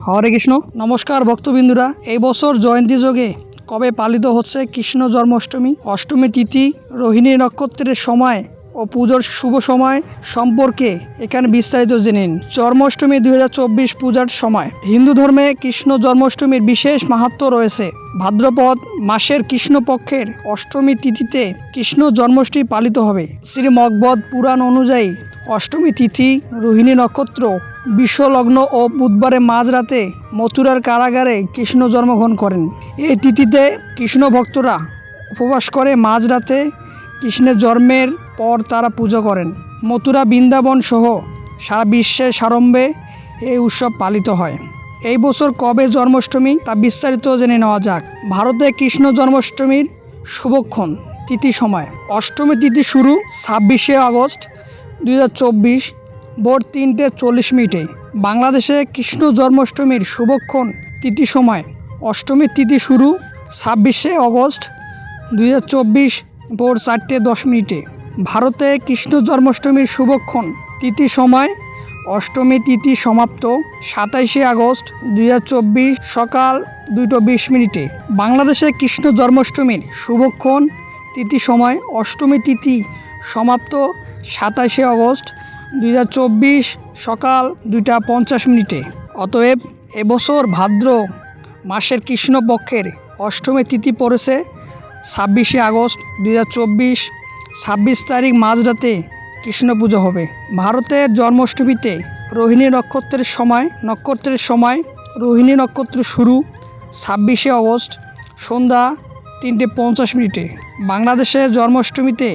হরে কৃষ্ণ। নমস্কার ভক্তবিন্দুরা, এই বছর জয়ন্তী যোগে কবে পালিত হচ্ছে কৃষ্ণ জন্মাষ্টমী? অষ্টমী তিথি, রোহিণী নক্ষত্রের সময় ও পুজোর শুভ সময় সম্পর্কে এখানে বিস্তারিত জেনে নিন। জন্মাষ্টমী 2024 পূজার সময়। হিন্দু ধর্মে কৃষ্ণ জন্মাষ্টমীর বিশেষ মাহাত্ম্য রয়েছে। ভাদ্রপদ মাসের কৃষ্ণপক্ষের অষ্টমী তিথিতে কৃষ্ণ জন্মাষ্টমী পালিত হবে। শ্রীমদ্ভাগবত পুরাণ অনুযায়ী অষ্টমী তিথি রোহিণী নক্ষত্র বিশ্বলগ্ন ও বুধবারে মাঝরাতে মথুরার কারাগারে কৃষ্ণ জন্মগ্রহণ করেন। এই তিথিতে কৃষ্ণ ভক্তরা উপবাস করে মাঝরাতে কৃষ্ণের জন্মের পর তারা পুজো করেন। মথুরা, বৃন্দাবন সহ সারা বিশ্বে সাড়ম্বরে এই উৎসব পালিত হয়। এই বছর কবে জন্মাষ্টমী তা বিস্তারিত জেনে নেওয়া যাক। ভারতে কৃষ্ণ জন্মাষ্টমীর শুভক্ষণ তিথি সময়। অষ্টমী তিথি শুরু 26শে আগস্ট 2024 ভোর 3:40। বাংলাদেশে কৃষ্ণ জন্মাষ্টমীর শুভক্ষণ তিথি সময়। অষ্টমী তিথি শুরু 26শে আগস্ট 2024 ভোর 4:10। ভারতে কৃষ্ণ জন্মাষ্টমীর শুভক্ষণ তিথি সময়। অষ্টমী তিথি সমাপ্ত 27শে আগস্ট 2024 সকাল 2:20। বাংলাদেশে কৃষ্ণ জন্মাষ্টমীর শুভক্ষণ তিথি সময়। অষ্টমী তিথি সমাপ্ত 27শে আগস্ট 2024 সকাল 2:50। অতএব এবছর ভাদ্র মাসের কৃষ্ণপক্ষের অষ্টমী তিথি পড়েছে 26শে আগস্ট 2024। 26 তারিখ মাঝরাতে কৃষ্ণ পুজো হবে। ভারতের জন্মাষ্টমীতে রোহিণী নক্ষত্রের সময় রোহিণী নক্ষত্র শুরু 26শে আগস্ট সন্ধ্যা 3:50। বাংলাদেশের জন্মাষ্টমীতে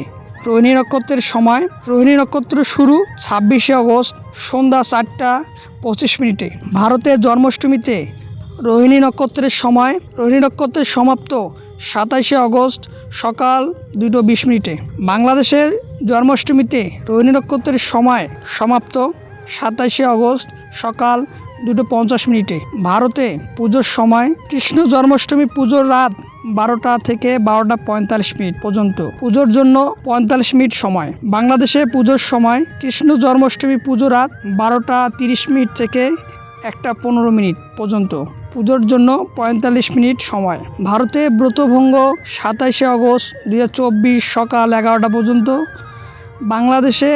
রোহিণী নক্ষত্রের সময়। রোহিণী নক্ষত্র শুরু 26শে আগস্ট সন্ধ্যা 4:25। ভারতের জন্মাষ্টমীতে রোহিণী নক্ষত্রের সময়। রোহিণী নক্ষত্রের সমাপ্ত 27শে আগস্ট সকাল 2:20। বাংলাদেশের জন্মাষ্টমীতে রোহিণী নক্ষত্রের সময় সমাপ্ত 27শে আগস্ট সকাল 2:50। ভারতে পুজোর সময়। কৃষ্ণ জন্মাষ্টমী পুজোর রাত 12টা থেকে 12:45 পর্যন্ত। পুজোর জন্য 45 মিনিট সময়। বাংলাদেশে পুজোর সময়। কৃষ্ণ জন্মাষ্টমী পুজো রাত 12:30 থেকে 1:15 পর্যন্ত। পুজোর জন্য 45 মিনিট সময়। ভারতে ব্রতভঙ্গ 27শে আগস্ট 2024 সকাল 11টা পর্যন্ত। বাংলাদেশে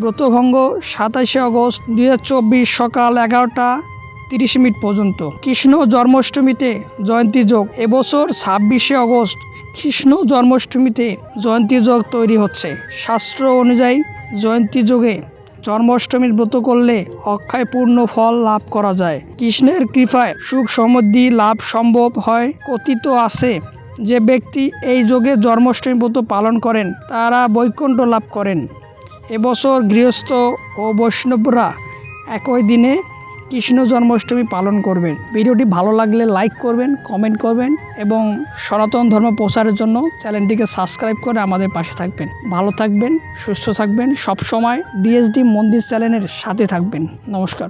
ব্রতভঙ্গ 27শে আগস্ট 2024 সকাল 11:30 পর্যন্ত। কৃষ্ণ জন্মাষ্টমীতে জয়ন্তী যোগ। এবছর 26শে আগস্ট কৃষ্ণ জন্মাষ্টমীতে জয়ন্তী যোগ তৈরি হচ্ছে। শাস্ত্র অনুযায়ী জয়ন্তী যোগে জন্মাষ্টমীর ব্রত করলে অক্ষয় পূর্ণ ফল লাভ করা যায়। কৃষ্ণের কৃপায় সুখ সমৃদ্ধি লাভ সম্ভব হয়। কথিত আছে যে ব্যক্তি এই যোগে জন্মাষ্টমী ব্রত পালন করেন তারা বৈকুণ্ঠ লাভ করেন। এবছর গৃহস্থ ও বৈষ্ণবরা একই দিনে কৃষ্ণ জন্মাষ্টমী পালন করবেন। ভিডিওটি ভালো লাগলে লাইক করবেন, কমেন্ট করবেন এবং সনাতন ধর্ম প্রচারের জন্য চ্যানেলটিকে সাবস্ক্রাইব করে আমাদের পাশে থাকবেন। ভালো থাকবেন, সুস্থ থাকবেন, সবসময় ডিএসডি মন্দির চ্যানেলের সাথে থাকবেন। নমস্কার।